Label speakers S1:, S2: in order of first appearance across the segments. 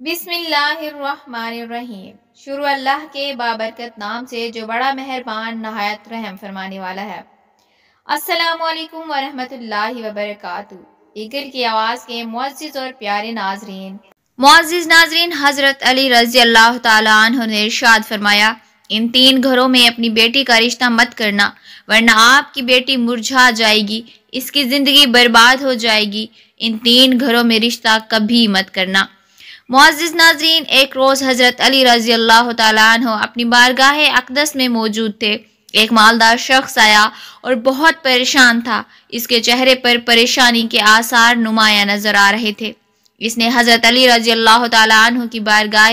S1: बिस्मिल्लाहिर्रहमानिर्रहीम। शुरू अल्लाह के बाबरकत नाम से जो बड़ा मेहरबान नहायत रहम फरमाने वाला है। अस्सलामु अलैकुम वरहमतुल्लाहि वबरकातुहू। ईगल की आवाज़ के मुअज़्ज़िज़ और प्यारे नाज़रीन, हज़रत अली रज़ी अल्लाह ताला अन्हु ने इरशाद फरमाया, इन 3 घरों में अपनी बेटी का रिश्ता मत करना, वरना आपकी बेटी मुरझा जाएगी, इसकी ज़िंदगी बर्बाद हो जाएगी। इन 3 घरों में रिश्ता कभी मत करना। मुअज़्ज़िज़ नाज़रीन, एक रोज़ हज़रत अली रज़ी अल्लाह ताला अन्हु अपनी बारगाह अक़दस में मौजूद थे। एक मालदार शख्स आया और बहुत परेशान था। इसके चेहरे पर परेशानी के आसार नुमाया नजर आ रहे थे। इसने हज़रत अली रज़ी अल्लाह ताला अन्हु की बारगाह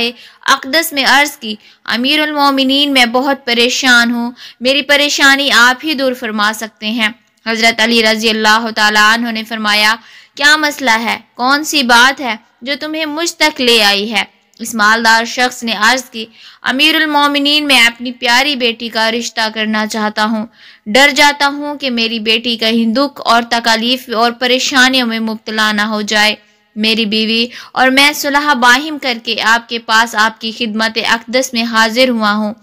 S1: अक़दस में अर्ज़ की, अमीरुल मोमिनीन, मैं बहुत परेशान हूँ, मेरी परेशानी आप ही दूर फरमा सकते हैं। हज़रत अली रज़ी अल्लाह ताला अन्हु ने फरमाया, क्या मसला है, कौन सी बात है जो तुम्हें मुझ तक ले आई है? इस मालदार शख्स ने अर्ज की, अमीरुल मोमिनीन, मैं अपनी प्यारी बेटी का रिश्ता करना चाहता हूँ। डर जाता हूँ कि मेरी बेटी कहीं दुख और तकलीफ और परेशानियों में मुब्तला ना हो जाए। मेरी बीवी और मैं सुलह बाहिम करके आपके पास आपकी खिदमत अक़दस में हाजिर हुआ हूँ।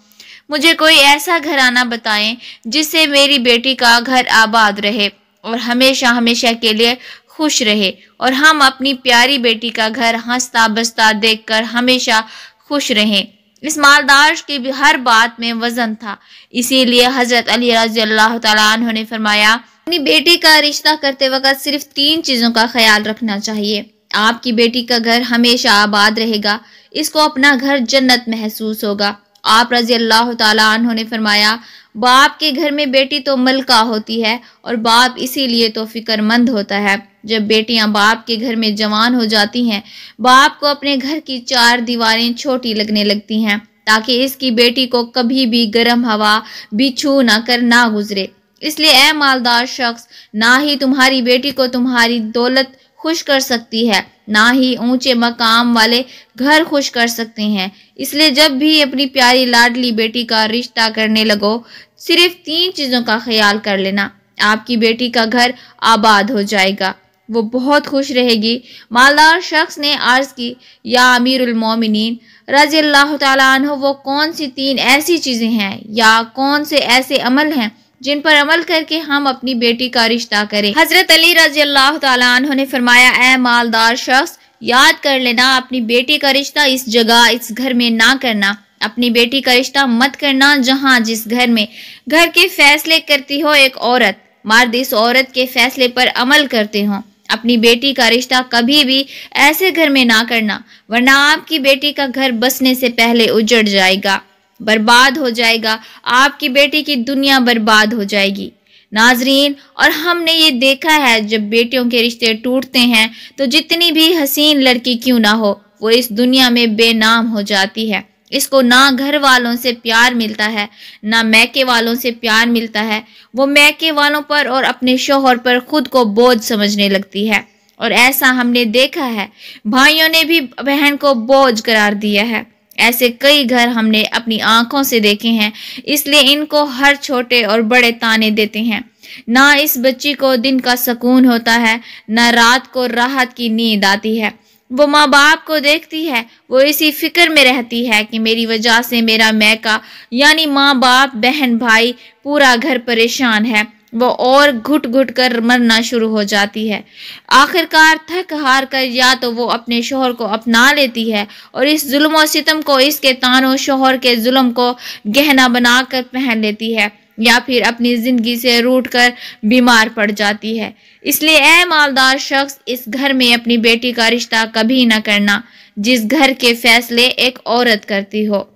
S1: मुझे कोई ऐसा घराना बताएं जिससे मेरी बेटी का घर आबाद रहे और हमेशा हमेशा के लिए खुश रहे, और हम अपनी प्यारी बेटी का घर हंसता बसता देखकर हमेशा खुश रहें। इस मालदार की भी हर बात में वजन था, इसीलिए हज़रत अली रज़ी अल्लाह ताला अन्हु ने फरमाया, अपनी बेटी का रिश्ता करते वक्त सिर्फ 3 चीज़ों का ख्याल रखना चाहिए। आपकी बेटी का घर हमेशा आबाद रहेगा, इसको अपना घर जन्नत महसूस होगा। आप रज़ी अल्लाह ताला अन्हु ने फरमाया, बाप के घर में बेटी तो मलका होती है और बाप इसीलिए तो फिक्रमंद होता है। जब बेटियां बाप के घर में जवान हो जाती हैं, बाप को अपने घर की 4 दीवारें छोटी लगने लगती हैं, ताकि इसकी बेटी को कभी भी गर्म हवा भी छू ना कर ना गुजरे। इसलिए ए मालदार शख्स, ना ही तुम्हारी बेटी को तुम्हारी दौलत खुश कर सकती है, ना ही ऊंचे मकाम वाले घर खुश कर सकते हैं। इसलिए जब भी अपनी प्यारी लाडली बेटी का रिश्ता करने लगो, सिर्फ 3 चीज़ों का ख्याल कर लेना, आपकी बेटी का घर आबाद हो जाएगा, वो बहुत खुश रहेगी। मालदार शख्स ने अर्ज की, या अमीरुल मोमिनीन रज़ी अल्लाह ताला अन्हु, वो कौन सी 3 ऐसी चीज़ें हैं या कौन से ऐसे अमल हैं जिन पर अमल करके हम अपनी बेटी का रिश्ता करें? हज़रत अली रज़ी अल्लाह ताला अन्हु ने फरमाया, ए मालदार शख्स, याद कर लेना, अपनी बेटी का रिश्ता इस जगह इस घर में ना करना। अपनी बेटी का रिश्ता मत करना जहाँ जिस घर में घर के फैसले करती हो एक औरत, मर्द इस औरत के फैसले पर अमल करते हो। अपनी बेटी का रिश्ता कभी भी ऐसे घर में ना करना, वरना आपकी बेटी का घर बसने से पहले उजड़ जाएगा, बर्बाद हो जाएगा, आपकी बेटी की दुनिया बर्बाद हो जाएगी। नाजरीन, और हमने ये देखा है, जब बेटियों के रिश्ते टूटते हैं तो जितनी भी हसीन लड़की क्यों ना हो, वो इस दुनिया में बेनाम हो जाती है। इसको ना घर वालों से प्यार मिलता है, ना मैके वालों से प्यार मिलता है। वो मैके वालों पर और अपने शौहर पर खुद को बोझ समझने लगती है, और ऐसा हमने देखा है, भाइयों ने भी बहन को बोझ करार दिया है। ऐसे कई घर हमने अपनी आंखों से देखे हैं, इसलिए इनको हर छोटे और बड़े ताने देते हैं। ना इस बच्ची को दिन का सुकून होता है, ना रात को राहत की नींद आती है। वो माँ बाप को देखती है, वो इसी फिक्र में रहती है कि मेरी वजह से मेरा मैका यानी माँ बाप बहन भाई पूरा घर परेशान है। वो और घुट घुट कर मरना शुरू हो जाती है। आखिरकार थक हार कर या तो वो अपने शोहर को अपना लेती है और इस जुल्म और सितम को, इसके तानों शोहर के जुल्म को गहना बनाकर पहन लेती है, या फिर अपनी जिंदगी से रूठ कर बीमार पड़ जाती है। इसलिए ए मालदार शख्स, इस घर में अपनी बेटी का रिश्ता कभी न करना जिस घर के फैसले एक औरत करती हो।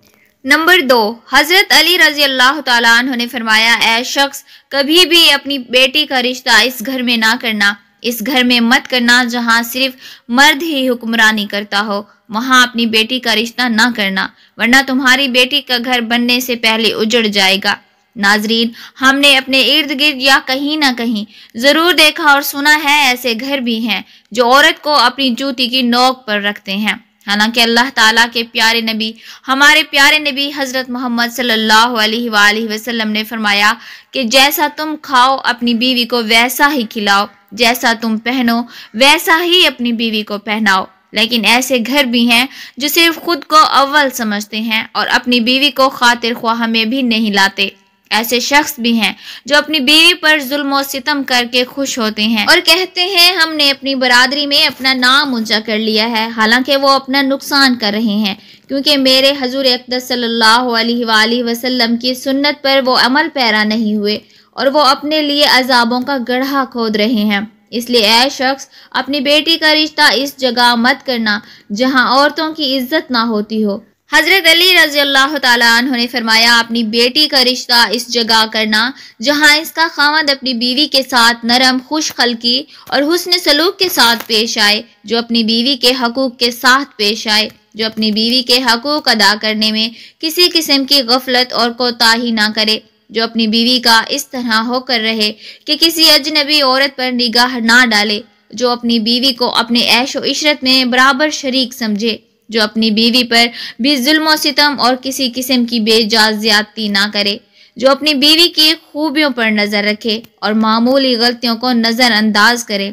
S1: नंबर 2, हज़रत अली रज़ी अल्लाह ताला अन्हु ने फरमाया, ए शख्स, कभी भी अपनी बेटी का रिश्ता इस घर में ना करना, इस घर में मत करना जहाँ सिर्फ मर्द ही हुक्मरानी करता हो, वहाँ अपनी बेटी का रिश्ता ना करना, वरना तुम्हारी बेटी का घर बनने से पहले उजड़ जाएगा। नाजरीन, हमने अपने इर्द गिर्द या कहीं ना कहीं जरूर देखा और सुना है, ऐसे घर भी हैं जो औरत को अपनी जूती की नोक पर रखते हैं। हालांकि अल्लाह ताला के प्यारे नबी, हमारे प्यारे नबी हज़रत मोहम्मद सल्लल्लाहु अलैहि वसल्लम ने फरमाया कि जैसा तुम खाओ अपनी बीवी को वैसा ही खिलाओ, जैसा तुम पहनो वैसा ही अपनी बीवी को पहनाओ। لیکن ایسے گھر بھی ہیں جو صرف خود کو اول سمجھتے ہیں اور اپنی بیوی کو خاطر خواہ میں بھی نہیں لاتے۔ ایسے شخص بھی ہیں جو اپنی بیوی پر ظلم و ستم کر کے خوش ہوتے ہیں اور کہتے ہیں ہم نے اپنی برادری میں اپنا نام اونچا کر لیا ہے، حالانکہ وہ اپنا نقصان کر رہے ہیں، کیونکہ میرے حضور اقدس صلی اللہ علیہ وآلہ وسلم کی سنت پر وہ عمل پیرا نہیں ہوئے اور وہ اپنے لیے عذابوں کا گڑھا کھود رہے ہیں۔ اس لیے اے شخص، اپنی بیٹی کا رشتہ اس جگہ مت کرنا جہاں عورتوں کی عزت نہ ہوتی ہو۔ حضرت علی رضی اللہ تعالیٰ عنہ نے فرمایا، اپنی بیٹی کا رشتہ اس جگہ کرنا جہاں اس کا خاوند اپنی بیوی کے ساتھ نرم خوش خلقی اور حسن سلوک کے ساتھ پیش آئے، جو اپنی بیوی کے حقوق کے ساتھ پیش آئے، جو اپنی بیوی کے حقوق ادا کرنے میں کسی قسم کی غفلت اور کوتاہی نہ کرے، جو اپنی بیوی کا اس طرح ہو کر رہے کہ کسی اجنبی عورت پر نگاہ نہ ڈالے، جو اپنی بیوی کو اپنے عیش و عشرت میں برابر شریک سمجھے، جو اپنی بیوی پر بھی ظلم و ستم اور کسی قسم کی بے جا زیادتی نہ کرے، جو اپنی بیوی کی خوبیوں پر نظر رکھے اور معمولی غلطیوں کو نظر انداز کرے،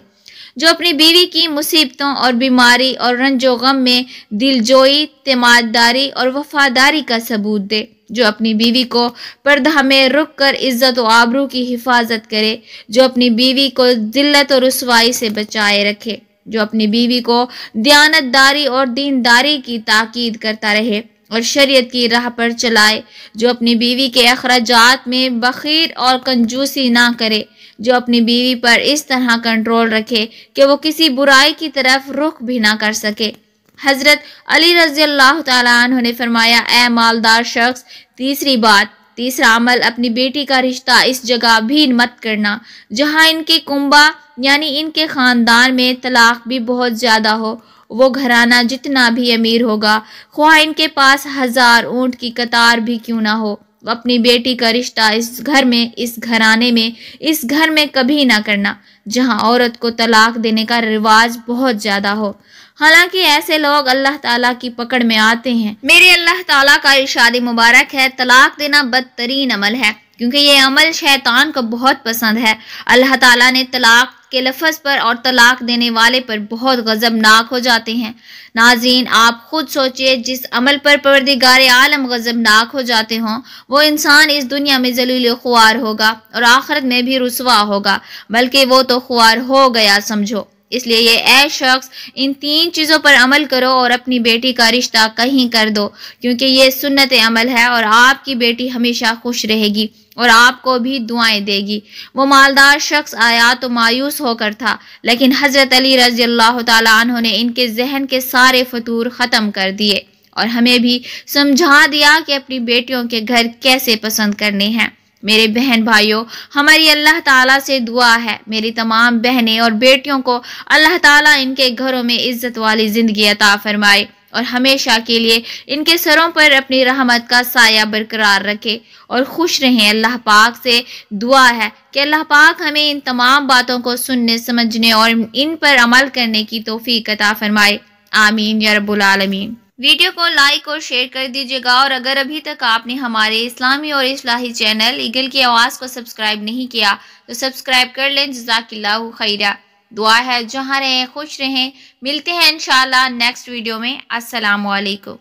S1: جو اپنی بیوی کی مصیبتوں اور بیماری اور رنج و غم میں دلجوئی، اعتمادداری اور وفاداری کا ثبوت دے، جو اپنی بیوی کو پردہ میں رک کر عزت و آبرو کی حفاظت کرے، جو اپنی بیوی کو ذلت و رسوائی سے بچائے رکھے، جو اپنی بیوی کو دیانت داری اور دینداری کی تاکید کرتا رہے اور شریعت کی راہ پر چلائے، جو اپنی بیوی کے اخراجات میں بخیل اور کنجوسی نہ کرے، جو اپنی بیوی پر اس طرح کنٹرول رکھے کہ وہ کسی برائی کی طرف رخ بھی نہ کر سکے۔ حضرت علی رضی اللہ تعالیٰ عنہ نے فرمایا، اے مالدار شخص، تیسرا عمل، اپنی بیٹی کا رشتہ اس جگہ بھی مت کرنا جہاں ان کے کنبہ یعنی ان کے خاندان میں طلاق بھی بہت زیادہ ہو۔ وہ گھرانہ جتنا بھی امیر ہوگا، خواہ ان کے پاس 1000 اونٹ کی قطار بھی کیوں نہ ہو، وہ اپنی بیٹی کا رشتہ اس گھر میں، اس گھرانے میں، اس گھر میں کبھی نہ کرنا جہاں عورت کو طلاق دینے کا رواج بہت زیادہ ہو۔ حالانکہ ایسے لوگ اللہ تعالیٰ کی پکڑ میں آتے ہیں۔ میرے اللہ تعالیٰ کا ارشاد مبارک ہے، طلاق دینا بدترین عمل ہے، کیونکہ یہ عمل شیطان کو بہت پسند ہے۔ اللہ تعالیٰ نے طلاق کے لفظ پر اور طلاق دینے والے پر بہت غضبناک ہو جاتے ہیں۔ ناظرین، آپ خود سوچئے، جس عمل پر پروردگار عالم غضبناک ہو جاتے ہوں، وہ انسان اس دنیا میں ذلیل و خوار ہوگا اور آخرت میں بھی رسوا ہوگا، بلکہ وہ تو خوار ہو گیا سمجھو۔ اس لیے یہ اے شخص، ان 3 چیزوں پر عمل کرو اور اپنی بیٹی کا رشتہ کہیں کر دو، کیونکہ یہ سنت عمل ہے اور آپ کی بیٹی ہمیشہ خوش رہے گی اور آپ کو بھی دعائیں دے گی۔ وہ مالدار شخص آیا تو مایوس ہو کر تھا، لیکن حضرت علی رضی اللہ تعالیٰ عنہ نے ان کے ذہن کے سارے فطور ختم کر دیے اور ہمیں بھی سمجھا دیا کہ اپنی بیٹیوں کے گھر کیسے پسند کرنے ہیں۔ میرے بہن بھائیوں، ہماری اللہ تعالیٰ سے دعا ہے، میری تمام بہنیں اور بیٹیوں کو اللہ تعالیٰ ان کے گھروں میں عزت والی زندگی عطا فرمائے اور ہمیشہ کے لیے ان کے سروں پر اپنی رحمت کا سایہ برقرار رکھے اور خوش رہیں۔ اللہ پاک سے دعا ہے کہ اللہ پاک ہمیں ان تمام باتوں کو سننے، سمجھنے اور ان پر عمل کرنے کی توفیق عطا فرمائے، آمین یا رب العالمین۔ ویڈیو کو لائک اور شیئر کر دیجیے گا، اور اگر ابھی تک آپ نے ہمارے اسلامی اور اصلاحی چینل ایگل کی آواز کو سبسکرائب نہیں کیا تو سبسکرائب کر لیں۔ جزاک اللہ خیرہ۔ دعا ہے جہاں رہیں خوش رہیں۔ ملتے ہیں انشاءاللہ نیکسٹ ویڈیو میں۔ السلام علیکم۔